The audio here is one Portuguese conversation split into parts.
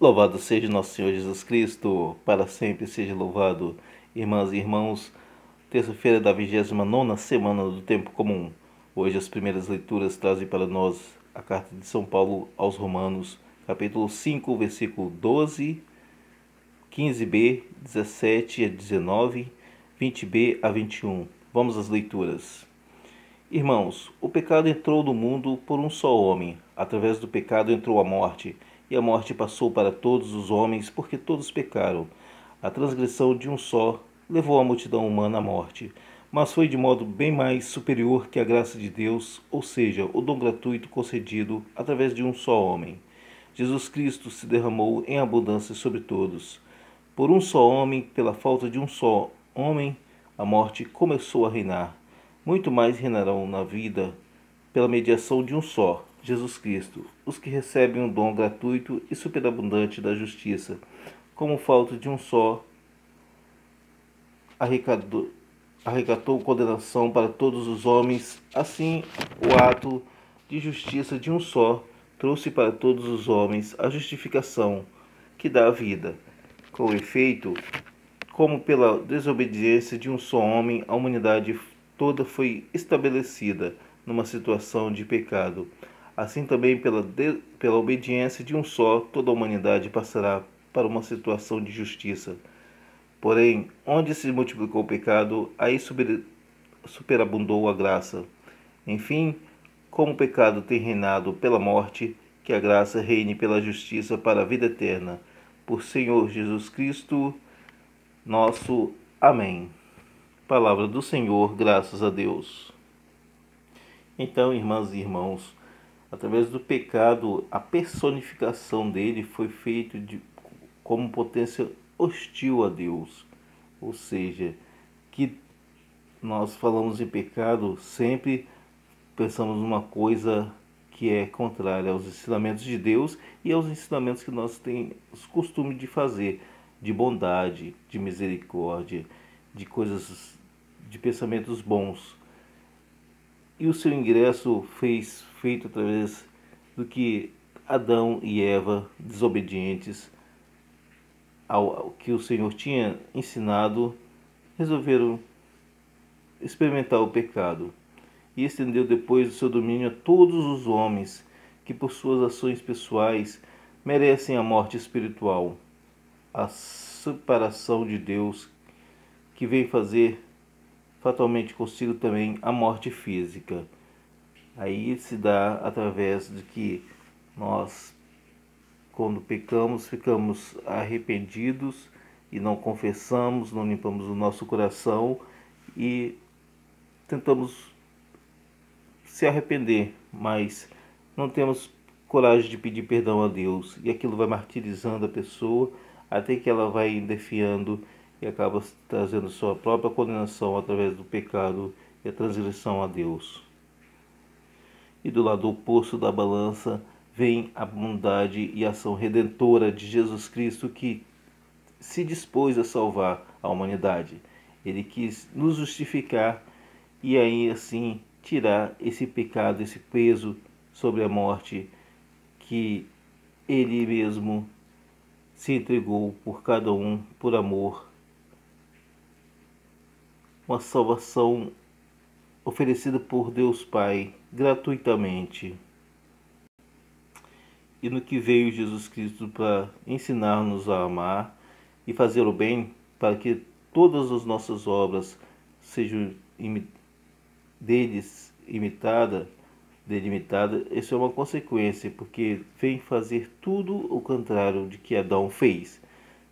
Louvado seja nosso Senhor Jesus Cristo, para sempre seja louvado. Irmãs e irmãos, terça-feira da 29ª semana do Tempo Comum. Hoje as primeiras leituras trazem para nós a carta de São Paulo aos Romanos, capítulo 5, versículo 12, 15b, 17 a 19, 20b a 21. Vamos às leituras. Irmãos, o pecado entrou no mundo por um só homem. Através do pecado entrou a morte, e a morte passou para todos os homens, porque todos pecaram. A transgressão de um só levou a multidão humana à morte, mas foi de modo bem mais superior que a graça de Deus, ou seja, o dom gratuito concedido através de um só homem. Jesus Cristo se derramou em abundância sobre todos. Por um só homem, pela falta de um só homem, a morte começou a reinar. Muito mais reinarão na vida pela mediação de um só, Jesus Cristo, os que recebem um dom gratuito e superabundante da justiça. Como falta de um só, arrecadou condenação para todos os homens, assim o ato de justiça de um só trouxe para todos os homens a justificação que dá a vida. Com efeito, como pela desobediência de um só homem, a humanidade toda foi estabelecida numa situação de pecado. Assim também pela obediência de um só, toda a humanidade passará para uma situação de justiça. Porém, onde se multiplicou o pecado, aí superabundou a graça. Enfim, como o pecado tem reinado pela morte, que a graça reine pela justiça para a vida eterna. Por Senhor Jesus Cristo, nosso Amém. Palavra do Senhor, graças a Deus. Então, irmãs e irmãos, através do pecado, a personificação dele foi feita como potência hostil a Deus. Ou seja, que nós falamos em pecado, sempre pensamos numa coisa que é contrária aos ensinamentos de Deus e aos ensinamentos que nós temos costume de fazer, de bondade, de misericórdia, de coisas, de pensamentos bons. E o seu ingresso feito através do que Adão e Eva, desobedientes ao que o Senhor tinha ensinado, resolveram experimentar o pecado e estendeu depois o seu domínio a todos os homens que por suas ações pessoais merecem a morte espiritual, a separação de Deus, que vem fazer fatalmente consigo também a morte física. Aí se dá através de que nós, quando pecamos, ficamos arrependidos e não confessamos, não limpamos o nosso coração e tentamos se arrepender, mas não temos coragem de pedir perdão a Deus. E aquilo vai martirizando a pessoa até que ela vai endefiando e acaba trazendo sua própria condenação através do pecado e a transgressão a Deus. E do lado oposto da balança vem a bondade e a ação redentora de Jesus Cristo, que se dispôs a salvar a humanidade. Ele quis nos justificar e aí assim tirar esse pecado, esse peso sobre a morte que ele mesmo se entregou por cada um, por amor. Uma salvação oferecida por Deus Pai gratuitamente. E no que veio Jesus Cristo para ensinar-nos a amar e fazer o bem, para que todas as nossas obras sejam dele imitada, isso é uma consequência, porque vem fazer tudo o contrário de que Adão fez.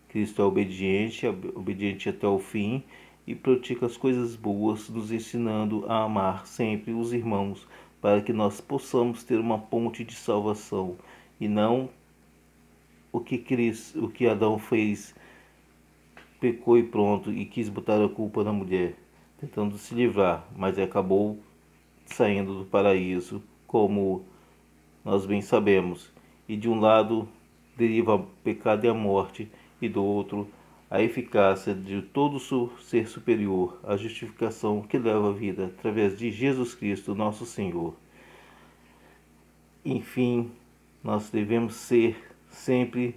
Cristo é obediente até o fim e pratica as coisas boas, nos ensinando a amar sempre os irmãos, para que nós possamos ter uma ponte de salvação e não o que Adão fez, pecou e pronto, e quis botar a culpa na mulher, tentando se livrar, mas acabou saindo do paraíso, como nós bem sabemos. E de um lado deriva o pecado e a morte, e do outro a eficácia de todo ser superior, a justificação que leva a vida através de Jesus Cristo, nosso Senhor. Enfim, nós devemos ser sempre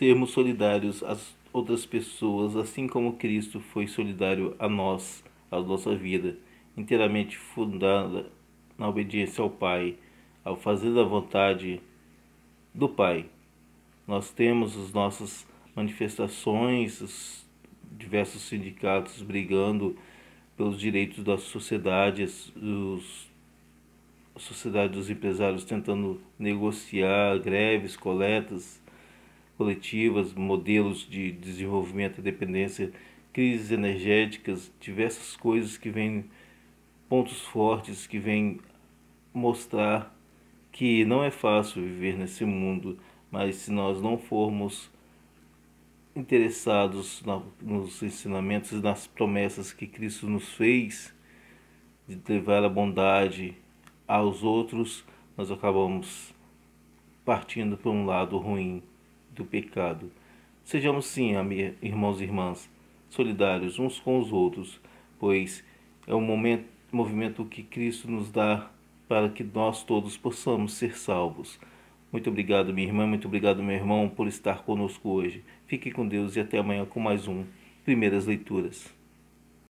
sermos solidários às outras pessoas, assim como Cristo foi solidário a nós, à nossa vida, inteiramente fundada na obediência ao Pai, ao fazer a vontade do Pai. Nós temos as nossas manifestações, os diversos sindicatos brigando pelos direitos da sociedade, a sociedade dos empresários tentando negociar greves, coletas coletivas, modelos de desenvolvimento e dependência, crises energéticas, diversas coisas que vêm, pontos fortes que vêm mostrar que não é fácil viver nesse mundo, mas se nós não formos interessados nos ensinamentos e nas promessas que Cristo nos fez, de levar a bondade aos outros, nós acabamos partindo para um lado ruim do pecado. Sejamos sim, irmãos e irmãs, solidários uns com os outros, pois é um movimento que Cristo nos dá para que nós todos possamos ser salvos. Muito obrigado, minha irmã, muito obrigado, meu irmão, por estar conosco hoje. Fique com Deus e até amanhã com mais um Primeiras Leituras.